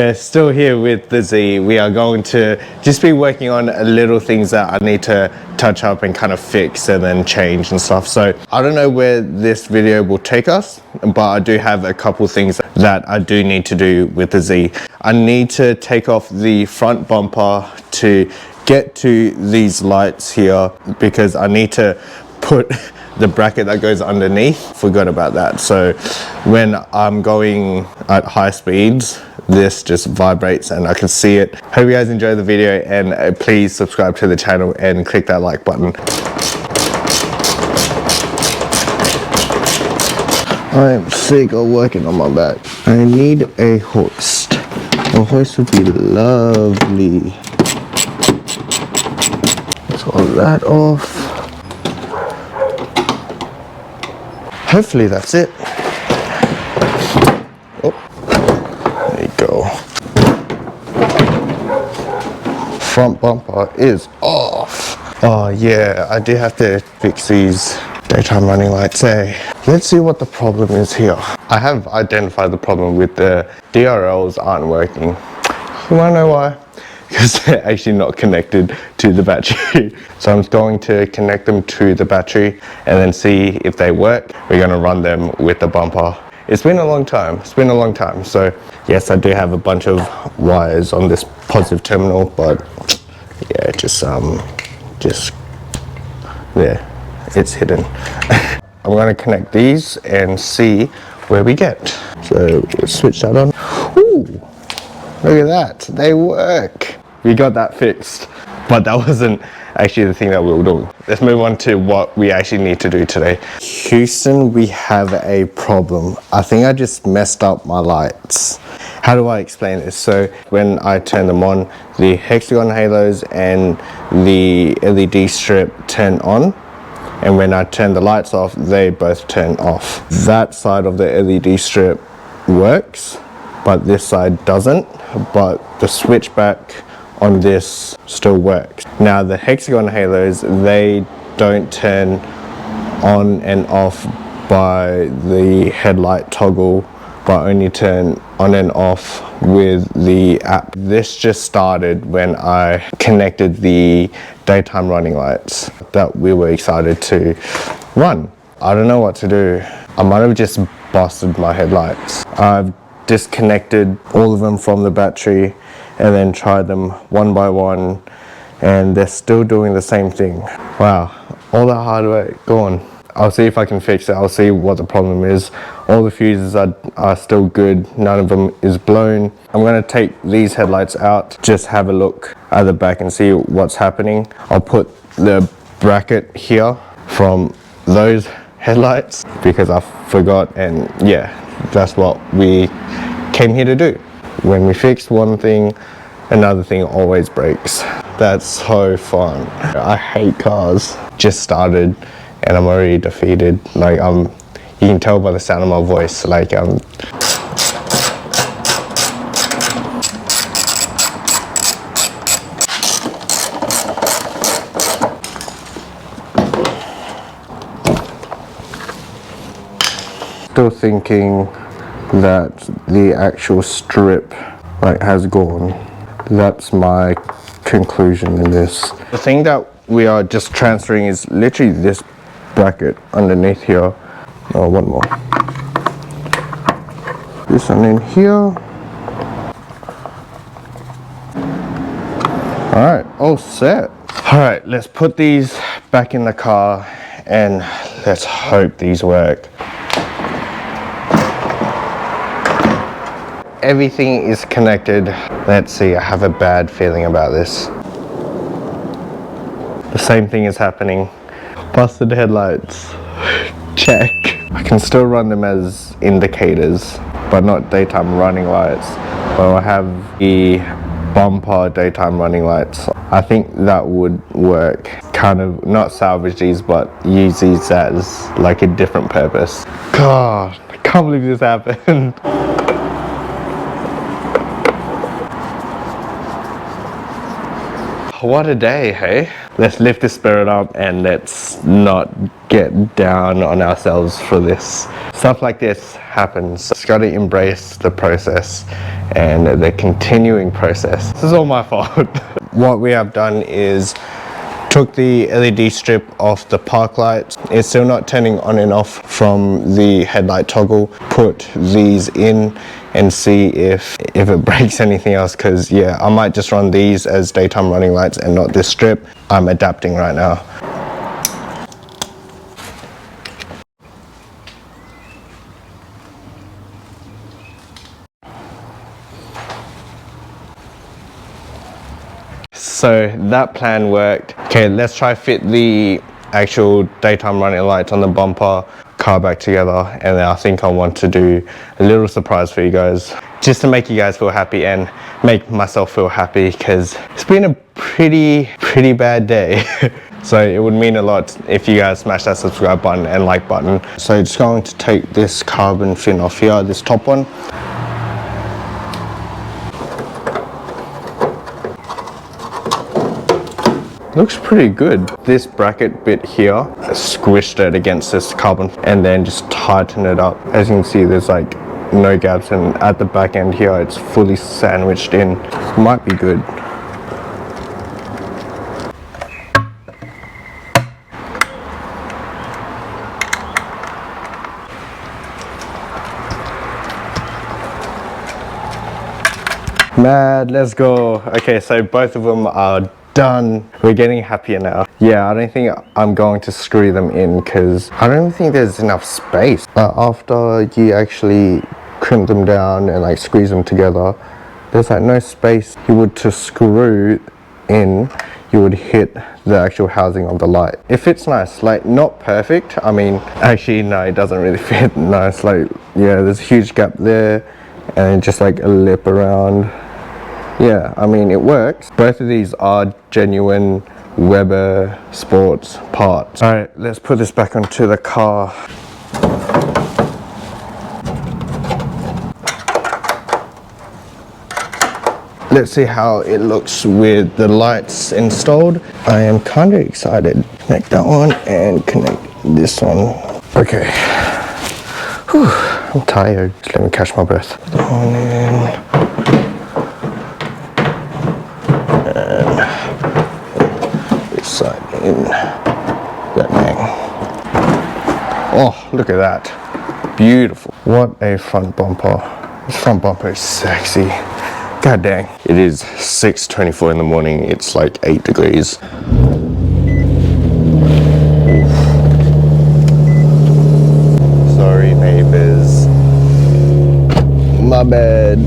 We're still here with the Z. We are going to just be working on little things that I need to touch up and kind of fix and then change and stuff. So I don't know where this video will take us, but I do have a couple things that I do need to do with the Z. I need to take off the front bumper to get to these lights here because I need to put the bracket that goes underneath. Forgot about that. So when I'm going at high speeds, this just vibrates and I can see it. Hope you guys enjoy the video, and please subscribe to the channel and click that like button. I am sick of working on my back. I need a hoist. A hoist would be lovely. Let's all that off. Hopefully that's it. Oh, there you go. Front bumper is off. Oh yeah, I do have to fix these daytime running lights, eh? Let's see what the problem is here. I have identified the problem with the DRLs aren't working. You wanna know why? Because they're actually not connected to the battery. So I'm going to connect them to the battery and then see if they work. We're going to run them with the bumper. It's been a long time. It's been a long time. So yes, I do have a bunch of wires on this positive terminal, but yeah, just there, it's hidden. I'm going to connect these and see where we get. So we'll switch that on. Ooh, look at that, they work. We got that fixed, but that wasn't actually the thing that we were doing. Let's move on to what we actually need to do today. Houston, we have a problem. I think I just messed up my lights. How do I explain this? So when I turn them on, the hexagon halos and the LED strip turn on. And when I turn the lights off, they both turn off. That side of the LED strip works, but this side doesn't. But the switchback on this still works. Now the hexagon halos, they don't turn on and off by the headlight toggle, but only turn on and off with the app. This just started when I connected the daytime running lights that we were excited to run. I don't know what to do. I might have just busted my headlights. I've disconnected all of them from the battery and then tried them one by one, and they're still doing the same thing. Wow, all that hard work gone. I'll see if I can fix it. I'll see what the problem is. All the fuses are still good. None of them is blown. I'm gonna take these headlights out, just have a look at the back and see what's happening. I'll put the bracket here from those headlights because I forgot, and yeah, that's what we came here to do. When we fix one thing, another thing always breaks. That's so fun. I hate cars. Just started and I'm already defeated. Like you can tell by the sound of my voice, like still thinking that the actual strip has gone. That's my conclusion in this. The thing that we are just transferring is literally this bracket underneath here. Oh, one more. This one in here. Alright, all set. Alright, let's put these back in the car and let's hope these work. Everything is connected. Let's see, I have a bad feeling about this. The same thing is happening. Busted headlights. Check. I can still run them as indicators, but not daytime running lights. But I have the bumper daytime running lights. I think that would work. Kind of not salvage these, but use these as like a different purpose. God, I can't believe this happened. What a day, hey? let's lift the spirit up and let's not get down on ourselves for this. Stuff like this happens. Just gotta embrace the process and the continuing process. This is all my fault. What we have done is took the LED strip off the park lights. It's still not turning on and off from the headlight toggle. Put these in and see if it breaks anything else, because yeah, I might just run these as daytime running lights and not this strip. I'm adapting right now. So that plan worked. Okay, let's try fit the actual daytime running lights on the bumper car back together, and then I think I want to do a little surprise for you guys, just to make you guys feel happy and make myself feel happy, because it's been a pretty bad day. So it would mean a lot if you guys smash that subscribe button and like button. So just going to take this carbon fin off here, this top one. Looks pretty good. This bracket bit here, I squished it against this carbon and then just tighten it up. As you can see, there's like no gaps, and at the back end here, it's fully sandwiched in. Might be good. Mad, let's go. Okay, so both of them are done. We're getting happier now. Yeah, I don't think I'm going to screw them in, because I don't think there's enough space. After you actually crimp them down and like squeeze them together, there's like no space. You would to screw in, you would hit the actual housing of the light. It fits nice, like not perfect. I mean, actually no, it doesn't really fit nice. Like, yeah, there's a huge gap there and just like a lip around. Yeah, I mean, it works. Both of these are genuine Weber Sports parts. All right, let's put this back onto the car. Let's see how it looks with the lights installed. I am kind of excited. Connect that one and connect this one. Okay. Whew, I'm tired. Just let me catch my breath. Put that one in. In that thing. Oh, look at that. Beautiful. What a front bumper. This front bumper is sexy. God dang. It is 6:24 in the morning. It's like 8 degrees. Oof. Sorry, neighbors. My bad.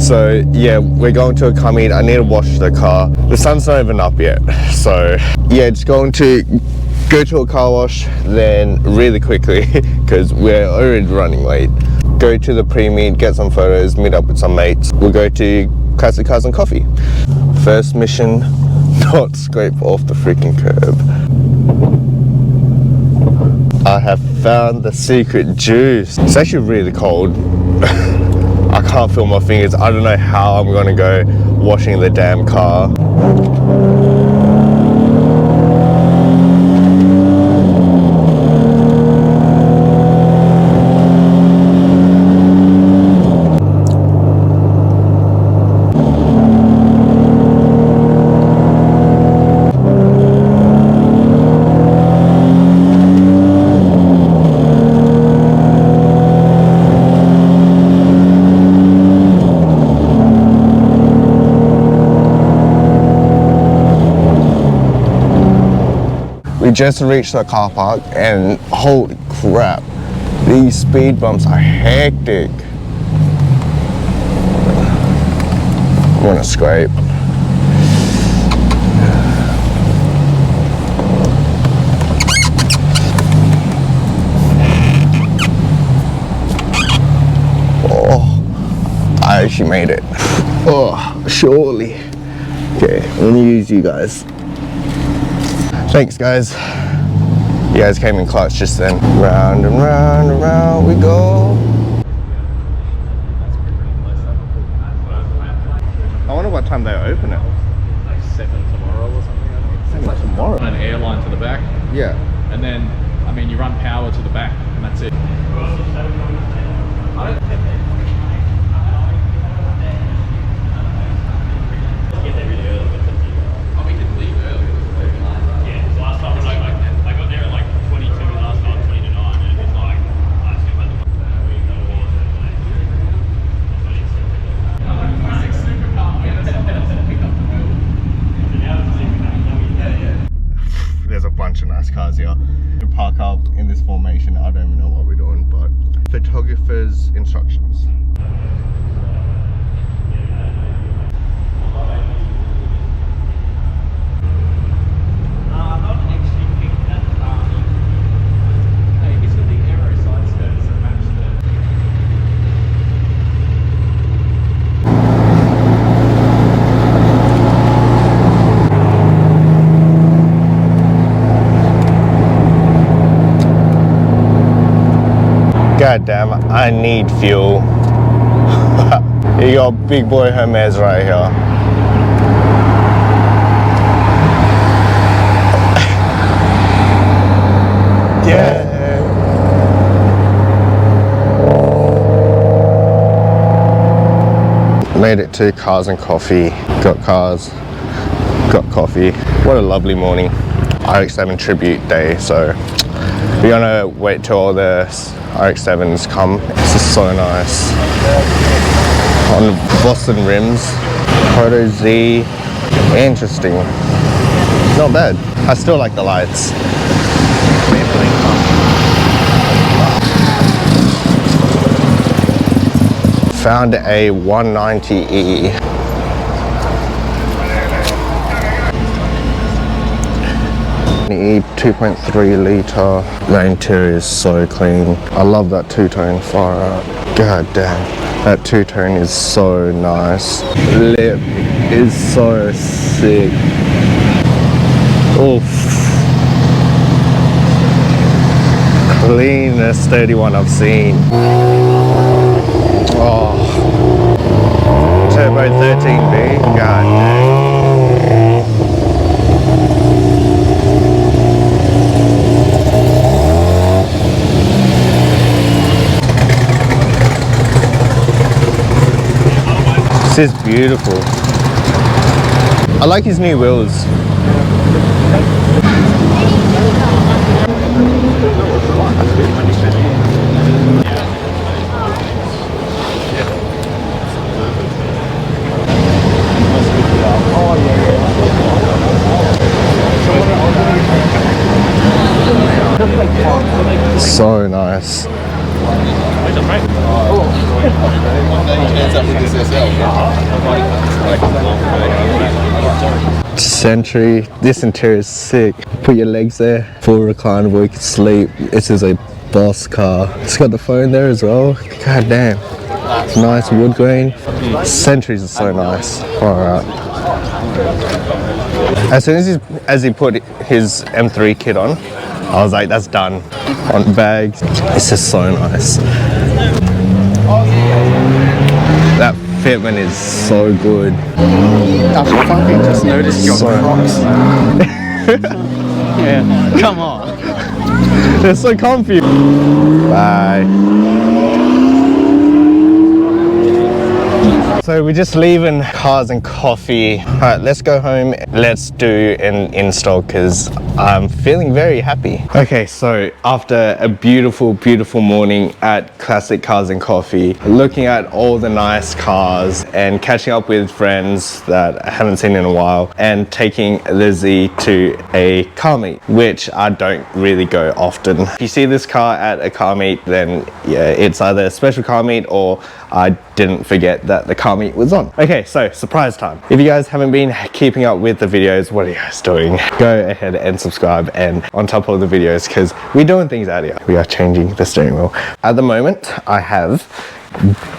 So yeah, we're going to a car meet. I need to wash the car. The sun's not even up yet. So yeah, just going to go to a car wash, then really quickly, because we're already running late, go to the pre-meet, get some photos, meet up with some mates. We'll go to Classic Cars and Coffee. First mission, not scrape off the freaking curb. I have found the secret juice. It's actually really cold. I can't feel my fingers. I don't know how I'm gonna go washing the damn car. We just reached the car park and holy crap, these speed bumps are hectic. I'm gonna scrape. Oh, I actually made it. Oh, surely. Okay, let me use you guys. Thanks guys. You guys came in clutch just then. Round and round and round we go. I wonder what time they open it. Like 7 tomorrow or something. tomorrow. An airline to the back. Yeah. And then, I mean, you run power to the back, and that's it. There's a bunch of nice cars here. To park up in this formation, I don't even know what we're doing, but photographer's instructions. God damn, I need fuel. You got big boy Hermes right here. Yeah. Made it to Cars and Coffee. Got cars, got coffee. What a lovely morning. RX-7 tribute day, so we're gonna wait till all the RX-7s come. This is so nice. On Boston rims, Proto Z, interesting. Not bad. I still like the lights. Found a 190E. The 2.3 litre. The interior is so clean. I love that two-tone far out. God damn, that two-tone is so nice. Lip is so sick. Oof. Cleanest sturdy one I've seen. Oh. Turbo 13B. God damn. This is beautiful. I like his new wheels. So nice. Century. This interior is sick. Put your legs there, full reclinable, you can sleep. This is a boss car. It's got the phone there as well. God damn. It's nice wood grain. Centuries are so nice. Alright. As soon as he put his M3 kit on, I was like, that's done. On bags. This is so nice. That fitment is so good. I fucking just noticed your Crocs. Yeah, come on. They're so comfy. Bye. So we're just leaving Cars and Coffee. All right, let's go home. Let's do an install because I'm feeling very happy. Okay, so after a beautiful, beautiful morning at Classic Cars and Coffee, looking at all the nice cars and catching up with friends that I haven't seen in a while and taking Lizzie to a car meet, which I don't really go often. If you see this car at a car meet, then yeah, it's either a special car meet or I didn't forget that the car meet was on. Okay, so surprise time. If you guys haven't been keeping up with the videos, what are you guys doing? Go ahead and subscribe and on top of the videos because we're doing things out here. We are changing the steering wheel. At the moment, I have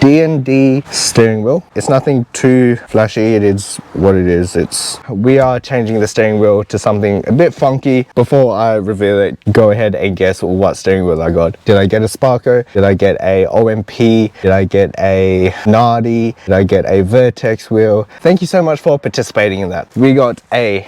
D&D steering wheel. It's nothing too flashy, it is what it is. We are changing the steering wheel to something a bit funky. Before I reveal it, go ahead and guess what steering wheel I got. Did I get a Sparko? Did I get a OMP? Did I get a Nardi? Did I get a Vertex wheel? Thank you so much for participating in that. We got a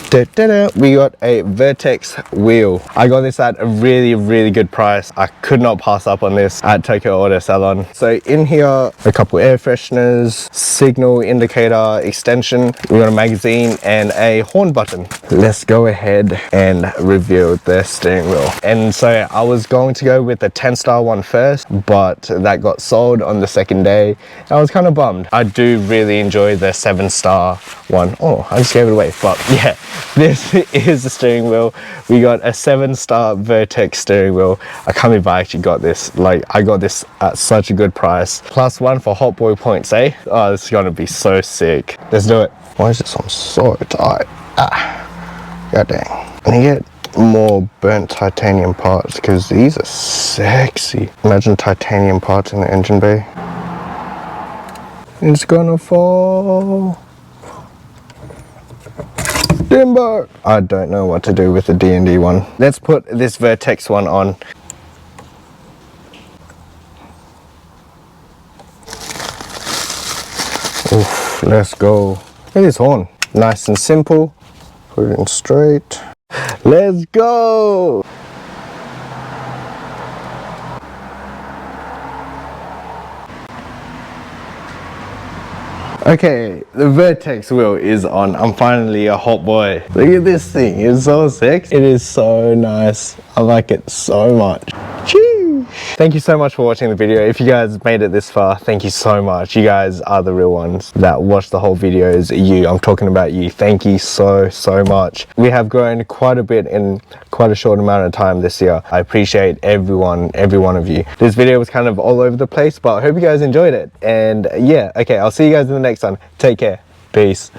We got a Vertex wheel. I got this at a really good price. I could not pass up on this at Tokyo Auto Salon. So in here, a couple air fresheners, signal indicator extension, we got a magazine and a horn button. Let's go ahead and reveal the steering wheel. And so I was going to go with the 10-star one first, but that got sold on the second day. I was kind of bummed. I do really enjoy the 7-star one. Oh, I just gave it away, but yeah. This is the steering wheel. We got a 7-star Vertex steering wheel. I can't believe I actually got this. Like, I got this at such a good price. +1 for hot boy points, eh? Oh, this is gonna be so sick. Let's do it. Why is this one so tight? Ah, god dang. And you get more burnt titanium parts because these are sexy. Imagine titanium parts in the engine bay. It's gonna fall. Embark. I don't know what to do with the D&D one. Let's put this Vertex one on. Oof, let's go. Look at this horn. Nice and simple. Put it in straight. Let's go. Okay, the Vertex wheel is on. I'm finally a hot boy. Look at this thing, it's so sick. It is so nice. I like it so much. Cheers. Thank you so much for watching the video. If you guys made it this far, thank you so much. You guys are the real ones that watch the whole videos. I'm talking about you. Thank you so much. We have grown quite a bit in quite a short amount of time this year. I appreciate every one of you. This video was kind of all over the place, but I hope you guys enjoyed it. And yeah, okay, I'll see you guys in the next one. Take care. Peace.